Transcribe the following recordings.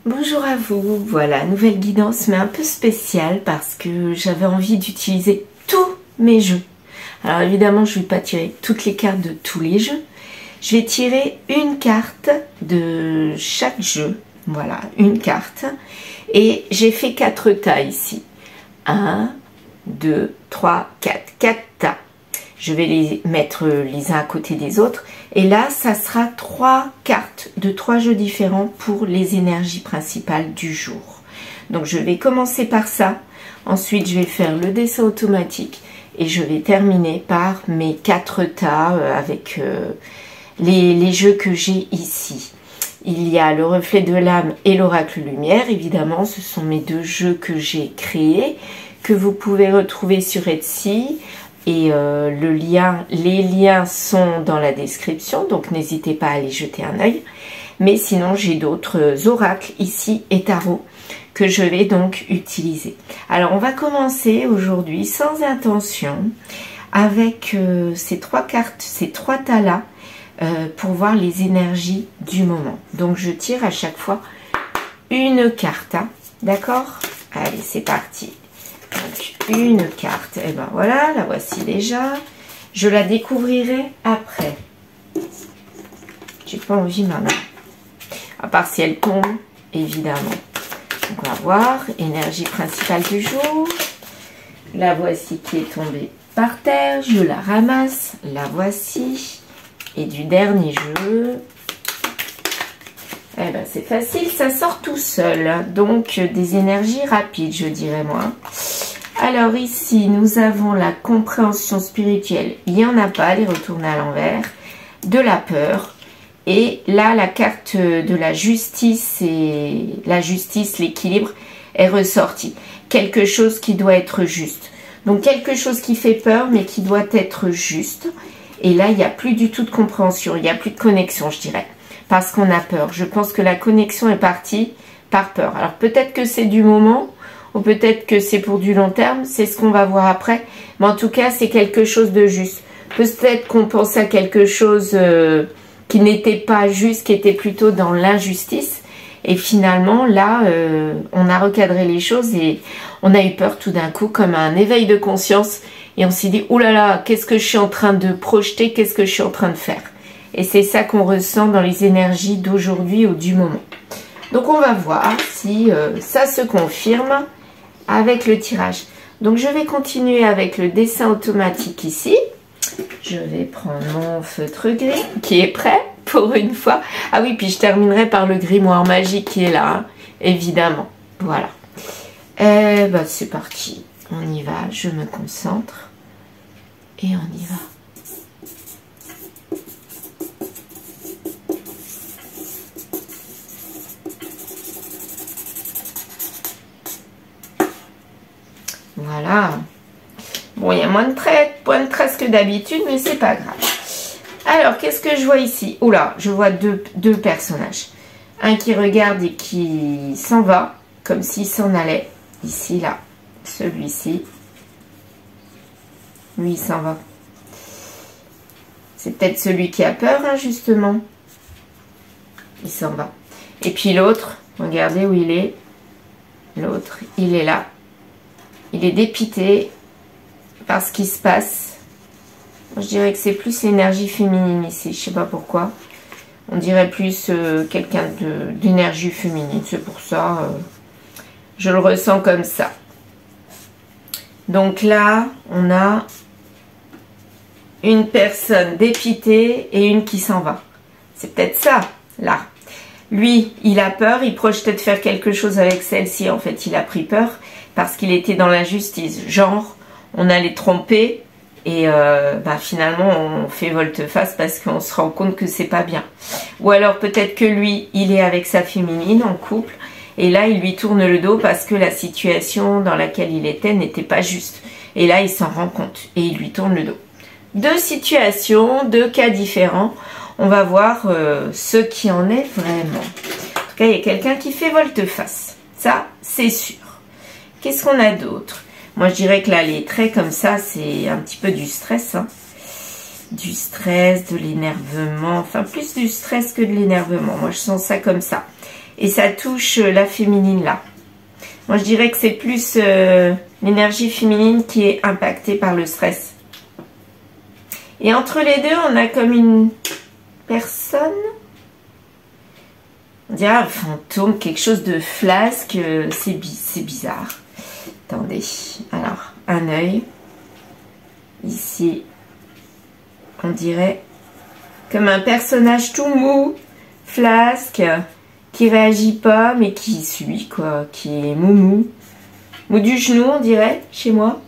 Bonjour à vous, voilà, nouvelle guidance mais un peu spéciale parce que j'avais envie d'utiliser tous mes jeux. Alors évidemment je ne vais pas tirer toutes les cartes de tous les jeux, je vais tirer une carte de chaque jeu, voilà, une carte. Et j'ai fait 4 tas ici, 1, 2, 3, 4, 4 tas. Je vais les mettre les uns à côté des autres. Et là, ça sera 3 cartes de 3 jeux différents pour les énergies principales du jour. Donc, je vais commencer par ça. Ensuite, je vais faire le dessin automatique. Et je vais terminer par mes 4 tas avec les jeux que j'ai ici. Il y a le reflet de l'âme et l'oracle lumière. Évidemment, ce sont mes 2 jeux que j'ai créés, que vous pouvez retrouver sur Etsy. Et les liens sont dans la description, donc n'hésitez pas à aller jeter un œil. Mais sinon, j'ai d'autres oracles ici et tarot que je vais donc utiliser. Alors, on va commencer aujourd'hui sans intention avec ces 3 cartes, ces 3 tas-là, pour voir les énergies du moment. Donc, je tire à chaque fois une carte, hein, d'accord? Allez, c'est parti. Donc, une carte, et ben voilà, la voici déjà. Je la découvrirai après. J'ai pas envie maintenant. À part si elle tombe, évidemment. Donc, on va voir. Énergie principale du jour. La voici qui est tombée par terre. Je la ramasse. La voici. Et du dernier jeu. Eh ben, c'est facile, ça sort tout seul. Donc, des énergies rapides, je dirais moi. Alors ici, nous avons la compréhension spirituelle. Il n'y en a pas, elle est retournée à l'envers. De la peur. Et là, la carte de la justice et l'équilibre est ressortie. Quelque chose qui doit être juste. Donc, quelque chose qui fait peur, mais qui doit être juste. Et là, il n'y a plus du tout de compréhension. Il n'y a plus de connexion, je dirais. Parce qu'on a peur. Je pense que la connexion est partie par peur. Alors, peut-être que c'est du moment... ou peut-être que c'est pour du long terme, c'est ce qu'on va voir après. Mais en tout cas, c'est quelque chose de juste. Peut-être qu'on pensait à quelque chose qui n'était pas juste, qui était plutôt dans l'injustice. Et finalement, là, on a recadré les choses et on a eu peur tout d'un coup, comme un éveil de conscience. Et on s'est dit, oh là là, qu'est-ce que je suis en train de projeter, qu'est-ce que je suis en train de faire? Et c'est ça qu'on ressent dans les énergies d'aujourd'hui ou du moment. Donc, on va voir si ça se confirme avec le tirage. Donc je vais continuer avec le dessin automatique ici. Je vais prendre mon feutre gris qui est prêt pour une fois. Ah oui, puis je terminerai par le grimoire magique qui est là, hein, évidemment. Voilà. Et ben c'est parti. On y va, je me concentre. Et on y va. Voilà. Bon, il y a moins de traces que d'habitude, mais c'est pas grave. Alors, qu'est-ce que je vois ici? Oula, je vois deux personnages. Un qui regarde et qui s'en va, comme s'il s'en allait. Ici, là. Celui-ci. Lui, il s'en va. C'est peut-être celui qui a peur, hein, justement. Il s'en va. Et puis l'autre, regardez où il est. L'autre, il est là. Il est dépité par ce qui se passe. Je dirais que c'est plus l'énergie féminine ici. Je ne sais pas pourquoi. On dirait plus quelqu'un d'énergie féminine. C'est pour ça. Je le ressens comme ça. Donc là, on a une personne dépitée et une qui s'en va. C'est peut-être ça, là. Lui, il a peur. Il projetait de faire quelque chose avec celle-ci. En fait, il a pris peur. Parce qu'il était dans l'injustice. Genre, on allait tromper et finalement, on fait volte-face parce qu'on se rend compte que c'est pas bien. Ou alors, peut-être que lui, il est avec sa féminine en couple et là, il lui tourne le dos parce que la situation dans laquelle il était n'était pas juste. Et là, il s'en rend compte et il lui tourne le dos. 2 situations, 2 cas différents. On va voir ce qui en est vraiment. En tout cas, il y a quelqu'un qui fait volte-face. Ça, c'est sûr. Qu'est-ce qu'on a d'autre? Moi, je dirais que là, les traits comme ça, c'est un petit peu du stress. Hein. Du stress, de l'énervement. Enfin, plus du stress que de l'énervement. Moi, je sens ça comme ça. Et ça touche la féminine là. Moi je dirais que c'est plus l'énergie féminine qui est impactée par le stress. Et entre les deux, on a comme une personne, on dirait un fantôme, quelque chose de flasque, c'est bizarre. Attendez, alors, un œil, ici, on dirait comme un personnage tout mou, flasque, qui réagit pas, mais qui suit, quoi, qui est mou du genou, on dirait, chez moi.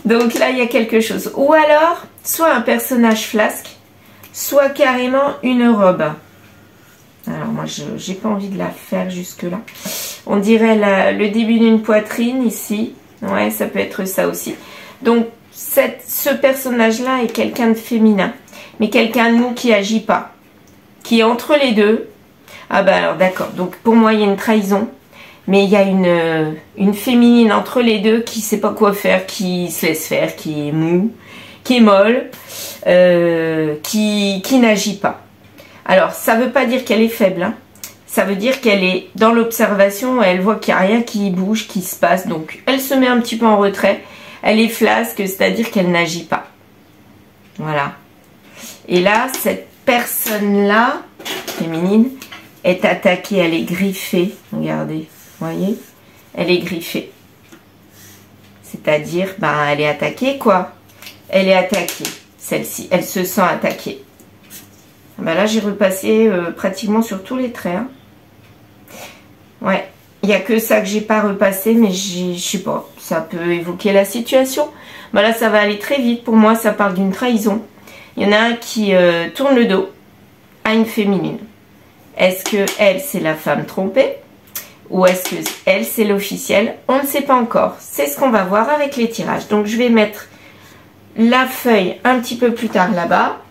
Donc là, il y a quelque chose. Ou alors, soit un personnage flasque, soit carrément une robe. Alors moi, j'ai pas envie de la faire jusque-là. On dirait le début d'une poitrine ici. Ouais, ça peut être ça aussi. Donc, ce personnage-là est quelqu'un de féminin. Mais quelqu'un de mou qui agit pas. Qui est entre les deux. Ah bah alors d'accord. Donc pour moi, il y a une trahison. Mais il y a une féminine entre les deux qui sait pas quoi faire, qui se laisse faire, qui est mou, qui est molle, qui n'agit pas. Alors, ça veut pas dire qu'elle est faible, hein. Ça veut dire qu'elle est dans l'observation, elle voit qu'il n'y a rien qui bouge, qui se passe. Donc, elle se met un petit peu en retrait. Elle est flasque, c'est-à-dire qu'elle n'agit pas. Voilà. Et là, cette personne-là, féminine, est attaquée, elle est griffée. Regardez. Vous voyez, elle est griffée. C'est-à-dire, ben, elle est attaquée, quoi. Elle est attaquée, celle-ci. Elle se sent attaquée. Ben là, j'ai repassé pratiquement sur tous les traits. Hein. Ouais, il n'y a que ça que j'ai pas repassé, mais je sais pas, ça peut évoquer la situation. Ben là, ça va aller très vite. Pour moi, ça parle d'une trahison. Il y en a un qui tourne le dos à une féminine. Est-ce que elle, c'est la femme trompée ? Ou est-ce que elle, c'est l'officiel? On ne sait pas encore. C'est ce qu'on va voir avec les tirages. Donc, je vais mettre la feuille un petit peu plus tard là-bas.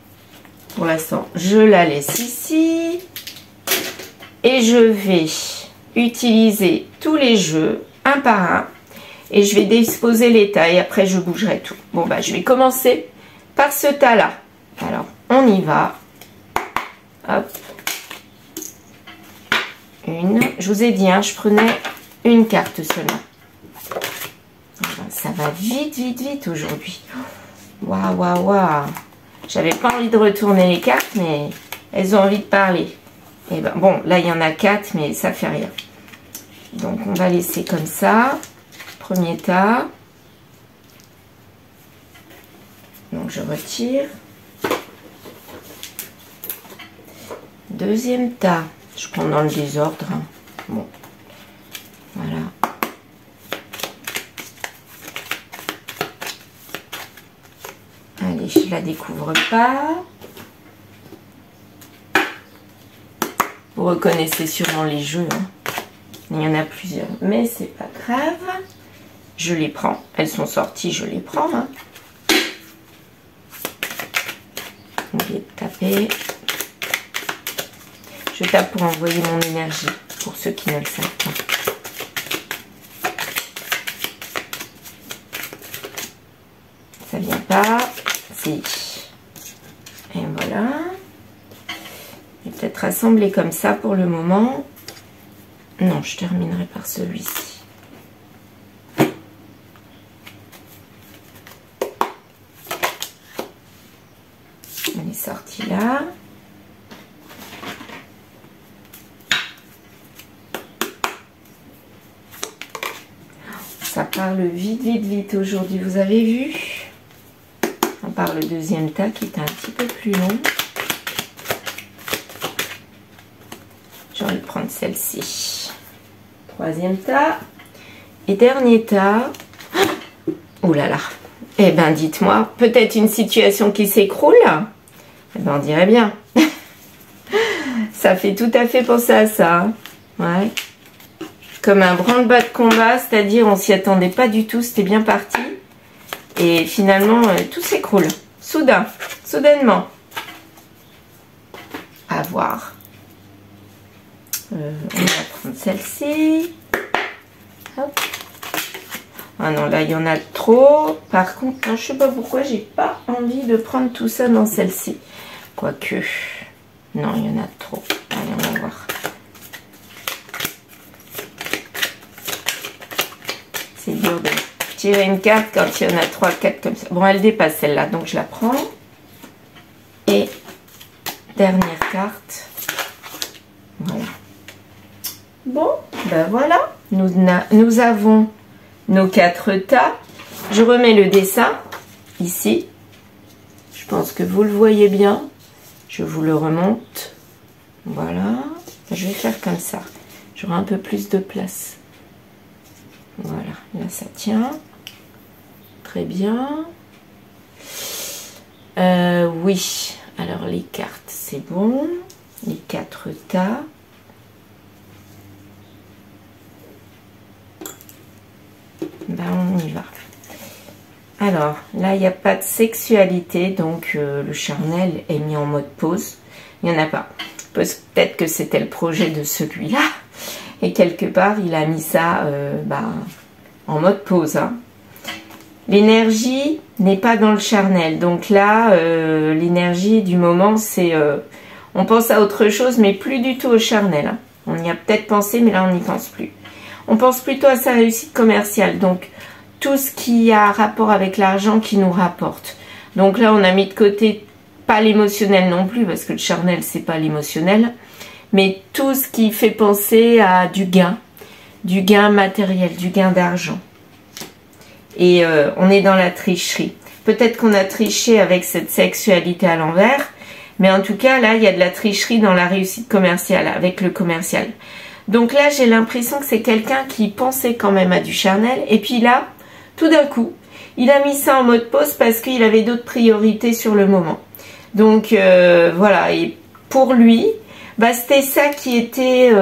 Pour l'instant, je la laisse ici. Et je vais utiliser tous les jeux, un par un. Et je vais disposer les tas. Et après, je bougerai tout. Bon, bah, je vais commencer par ce tas-là. Alors, on y va. Hop. Je vous ai dit, hein, je prenais une carte seulement. Ça va vite aujourd'hui. Waouh. J'avais pas envie de retourner les cartes, mais elles ont envie de parler. Et ben bon, là il y en a 4, mais ça fait rien. Donc on va laisser comme ça. Premier tas. Donc je retire. Deuxième tas. Je prends dans le désordre. Hein. Bon. Voilà. Allez, je la découvre pas. Vous reconnaissez sûrement les jeux. Hein. Il y en a plusieurs. Mais c'est pas grave. Je les prends. Elles sont sorties, je les prends. Hein. Oubliez de taper. Je tape pour envoyer mon énergie, pour ceux qui ne le savent pas. Ça vient pas. Si. Et voilà. Je vais peut-être rassembler comme ça pour le moment. Non, je terminerai par celui-ci. On est sorti là. Ça parle vite aujourd'hui, vous avez vu? On part le deuxième tas qui est un petit peu plus long. J'ai envie de prendre celle-ci. Troisième tas. Et dernier tas. Oh là là. Eh ben dites-moi, peut-être une situation qui s'écroule? Eh ben on dirait bien. Ça fait tout à fait penser à ça. Hein. Ouais. Comme un branle-bas de combat, c'est-à-dire on s'y attendait pas du tout, c'était bien parti. Et finalement, tout s'écroule. Soudainement. À voir. On va prendre celle-ci. Hop. Ah non, là, il y en a trop. Par contre, non, je sais pas pourquoi, j'ai pas envie de prendre tout ça dans celle-ci. Quoique, non, il y en a trop. Allez, on va voir. tirer une carte quand il y en a 3, 4 comme ça. Bon, elle dépasse celle-là, donc je la prends. Et dernière carte. Voilà. Bon, ben voilà. Nous avons nos 4 tas. Je remets le dessin ici. Je pense que vous le voyez bien. Je vous le remonte. Voilà. Je vais faire comme ça. J'aurai un peu plus de place. Voilà. Là, ça tient. Très bien. Oui. Alors, les cartes, c'est bon. Les 4 tas. Ben, on y va. Alors, là, il n'y a pas de sexualité, donc le charnel est mis en mode pause. Il n'y en a pas. Peut-être que c'était le projet de celui-là. Et quelque part, il a mis ça en mode pause. Hein. L'énergie n'est pas dans le charnel. Donc là, l'énergie du moment, c'est... on pense à autre chose, mais plus du tout au charnel. Hein. On y a peut-être pensé, mais là, on n'y pense plus. On pense plutôt à sa réussite commerciale. Donc, tout ce qui a rapport avec l'argent qui nous rapporte. Donc là, on a mis de côté, pas l'émotionnel non plus, parce que le charnel, c'est pas l'émotionnel, mais tout ce qui fait penser à du gain matériel, du gain d'argent. Et on est dans la tricherie. Peut-être qu'on a triché avec cette sexualité à l'envers, mais en tout cas, là, il y a de la tricherie dans la réussite commerciale, avec le commercial. Donc là, j'ai l'impression que c'est quelqu'un qui pensait quand même à du charnel, et puis là, tout d'un coup, il a mis ça en mode pause parce qu'il avait d'autres priorités sur le moment. Donc voilà, et pour lui, c'était ça qui était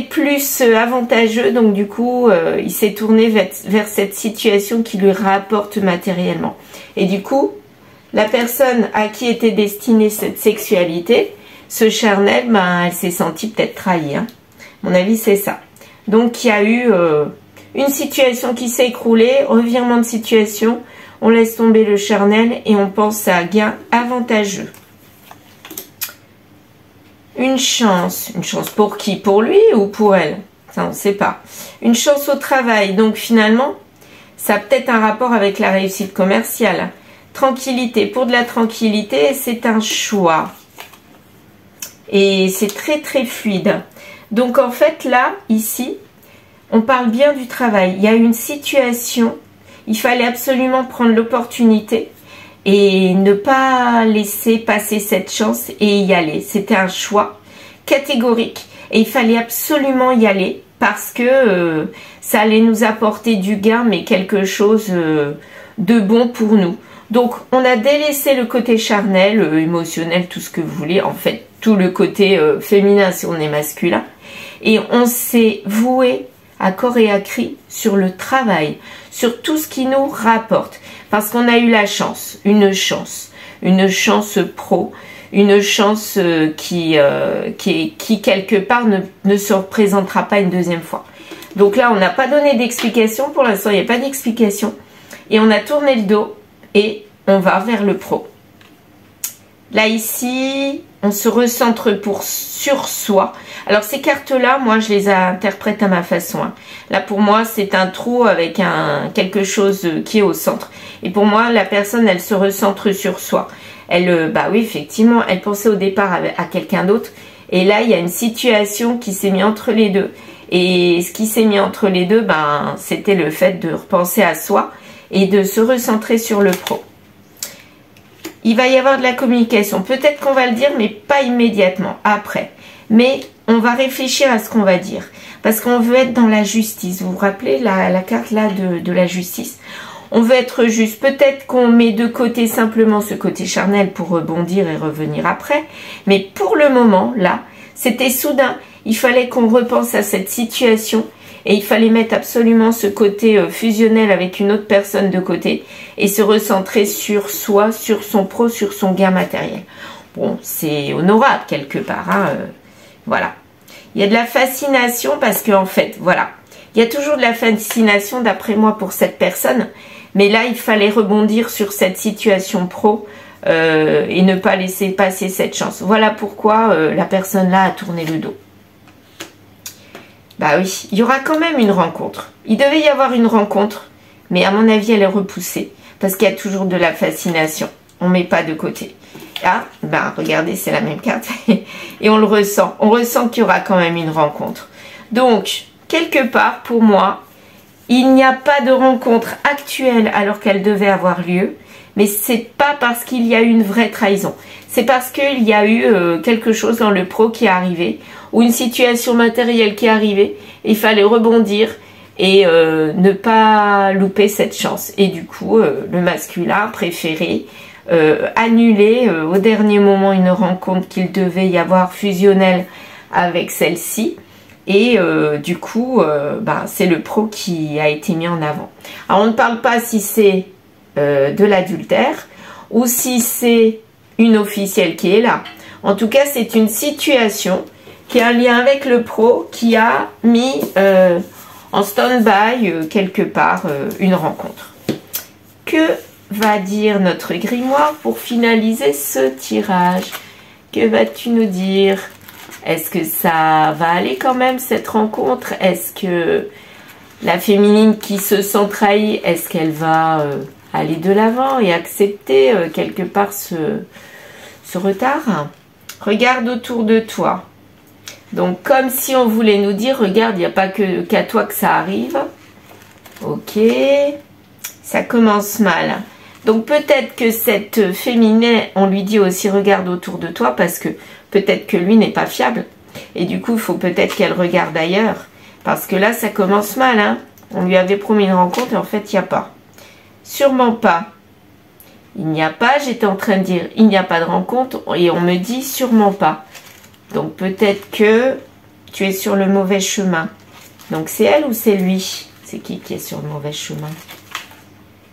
plus avantageux. Donc du coup, il s'est tourné vers cette situation qui lui rapporte matériellement. Et du coup, la personne à qui était destinée cette sexualité, ce charnel, elle s'est sentie peut-être trahie. Hein. À mon avis, c'est ça. Donc il y a eu... une situation qui s'est écroulée, revirement de situation, on laisse tomber le charnel et on pense à un gain avantageux. Une chance pour qui? Pour lui ou pour elle? Ça, on ne sait pas. Une chance au travail, donc finalement, ça a peut-être un rapport avec la réussite commerciale. Tranquillité, pour de la tranquillité, c'est un choix. Et c'est très très fluide. Donc en fait là, ici, on parle bien du travail. Il y a une situation, il fallait absolument prendre l'opportunité et ne pas laisser passer cette chance et y aller. C'était un choix catégorique et il fallait absolument y aller parce que ça allait nous apporter du gain, mais quelque chose de bon pour nous. Donc on a délaissé le côté charnel, émotionnel, tout ce que vous voulez, en fait tout le côté féminin si on est masculin, et on s'est voué à corps et à cri sur le travail, sur tout ce qui nous rapporte. Parce qu'on a eu la chance, une chance pro, une chance qui quelque part ne se représentera pas une deuxième fois. Donc là, on n'a pas donné d'explication. Pour l'instant, il n'y a pas d'explication. Et on a tourné le dos et on va vers le pro. Là, ici, on se recentre sur soi. Alors, ces cartes-là, moi, je les interprète à ma façon. Hein. Là, pour moi, c'est un trou avec quelque chose qui est au centre. Et pour moi, la personne, elle se recentre sur soi. Elle, oui, effectivement, elle pensait au départ à quelqu'un d'autre. Et là, il y a une situation qui s'est mise entre les deux. Et ce qui s'est mis entre les deux, c'était le fait de repenser à soi et de se recentrer sur le pro. Il va y avoir de la communication. Peut-être qu'on va le dire, mais pas immédiatement, après. Mais on va réfléchir à ce qu'on va dire. Parce qu'on veut être dans la justice. Vous vous rappelez la carte là de la justice? On veut être juste. Peut-être qu'on met de côté simplement ce côté charnel pour rebondir et revenir après. Mais pour le moment, là, c'était soudain. Il fallait qu'on repense à cette situation. Et il fallait mettre absolument ce côté fusionnel avec une autre personne de côté et se recentrer sur soi, sur son pro, sur son gain matériel. Bon, c'est honorable quelque part. Hein, voilà. Il y a de la fascination parce qu'en fait, voilà. Il y a toujours de la fascination d'après moi pour cette personne. Mais là, il fallait rebondir sur cette situation pro et ne pas laisser passer cette chance. Voilà pourquoi la personne là a tourné le dos. Bah oui, il y aura quand même une rencontre. Il devait y avoir une rencontre, mais à mon avis, elle est repoussée. Parce qu'il y a toujours de la fascination. On ne met pas de côté. Ah, bah regardez, c'est la même carte. Et on le ressent. On ressent qu'il y aura quand même une rencontre. Donc, quelque part, pour moi, il n'y a pas de rencontre actuelle alors qu'elle devait avoir lieu. Mais c'est pas parce qu'il y a eu une vraie trahison. C'est parce qu'il y a eu quelque chose dans le pro qui est arrivé. Ou une situation matérielle qui est arrivée. Il fallait rebondir et ne pas louper cette chance. Et du coup, le masculin a préféré annuler au dernier moment une rencontre qu'il devait y avoir fusionnelle avec celle-ci. Et du coup, c'est le pro qui a été mis en avant. Alors, on ne parle pas si c'est de l'adultère ou si c'est une officielle qui est là. En tout cas, c'est une situation qui a un lien avec le pro qui a mis en stand-by quelque part une rencontre. Que va dire notre grimoire pour finaliser ce tirage? Que vas-tu nous dire? Est-ce que ça va aller quand même cette rencontre? Est-ce que la féminine qui se sent trahie, est-ce qu'elle va aller de l'avant et accepter quelque part ce retard? Regarde autour de toi. Donc comme si on voulait nous dire, regarde, il n'y a pas qu'à toi que ça arrive. Ok, ça commence mal. Donc peut-être que cette féminine, on lui dit aussi regarde autour de toi parce que peut-être que lui n'est pas fiable. Et du coup, il faut peut-être qu'elle regarde ailleurs. Parce que là, ça commence mal. Hein. On lui avait promis une rencontre et en fait, il n'y a pas. Sûrement pas. Il n'y a pas, j'étais en train de dire, il n'y a pas de rencontre et on me dit sûrement pas. Donc peut-être que tu es sur le mauvais chemin. Donc c'est elle ou c'est lui? C'est qui est sur le mauvais chemin?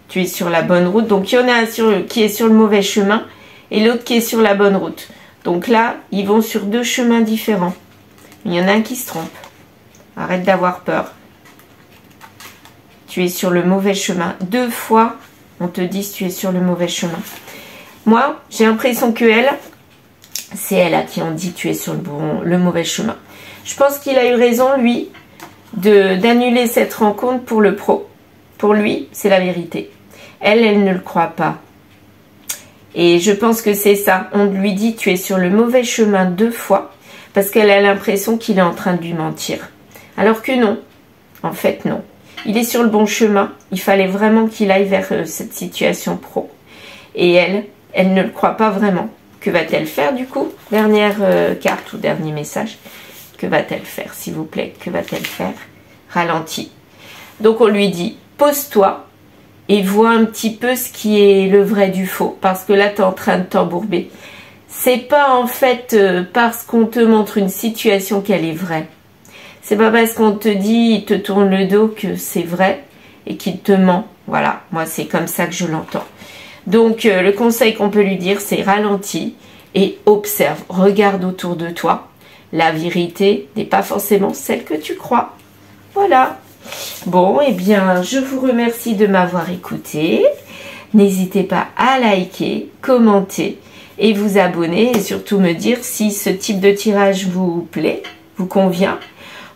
Tu es sur la bonne route. Donc il y en a un qui est sur le mauvais chemin et l'autre qui est sur la bonne route. Donc là, ils vont sur deux chemins différents. Il y en a un qui se trompe. Arrête d'avoir peur. Tu es sur le mauvais chemin. 2 fois, on te dit si tu es sur le mauvais chemin. Moi, j'ai l'impression que c'est elle à qui on dit tu es sur le mauvais chemin. Je pense qu'il a eu raison, lui, d'annuler cette rencontre pour le pro. Pour lui, c'est la vérité. Elle ne le croit pas. Et je pense que c'est ça. On lui dit tu es sur le mauvais chemin 2 fois parce qu'elle a l'impression qu'il est en train de lui mentir. Alors que non. En fait, non. Il est sur le bon chemin. Il fallait vraiment qu'il aille vers cette situation pro. Et elle ne le croit pas vraiment. Que va-t-elle faire du coup? Dernière carte ou dernier message. Que va-t-elle faire s'il vous plaît? Que va-t-elle faire? Ralenti. Donc on lui dit pose-toi et vois un petit peu ce qui est le vrai du faux. Parce que là tu es en train de t'embourber. C'est pas en fait parce qu'on te montre une situation qu'elle est vraie. C'est pas parce qu'on te dit, il te tourne le dos que c'est vrai et qu'il te ment. Voilà, moi c'est comme ça que je l'entends. Donc le conseil qu'on peut lui dire, c'est ralentis et observe, regarde autour de toi. La vérité n'est pas forcément celle que tu crois. Voilà. Bon, eh bien, je vous remercie de m'avoir écouté. N'hésitez pas à liker, commenter et vous abonner et surtout me dire si ce type de tirage vous plaît, vous convient.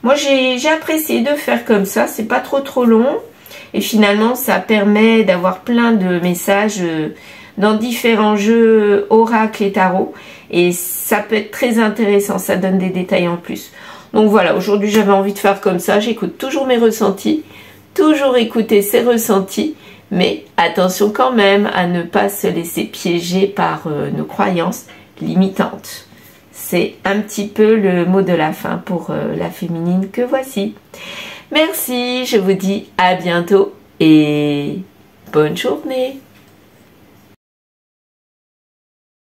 Moi, j'ai apprécié de faire comme ça. C'est pas trop long. Et finalement, ça permet d'avoir plein de messages dans différents jeux oracle et tarot. Et ça peut être très intéressant. Ça donne des détails en plus. Donc voilà, aujourd'hui, j'avais envie de faire comme ça. J'écoute toujours mes ressentis. Toujours écouter ses ressentis. Mais attention quand même à ne pas se laisser piéger par nos croyances limitantes. C'est un petit peu le mot de la fin pour la féminine que voici. Merci, je vous dis à bientôt et bonne journée.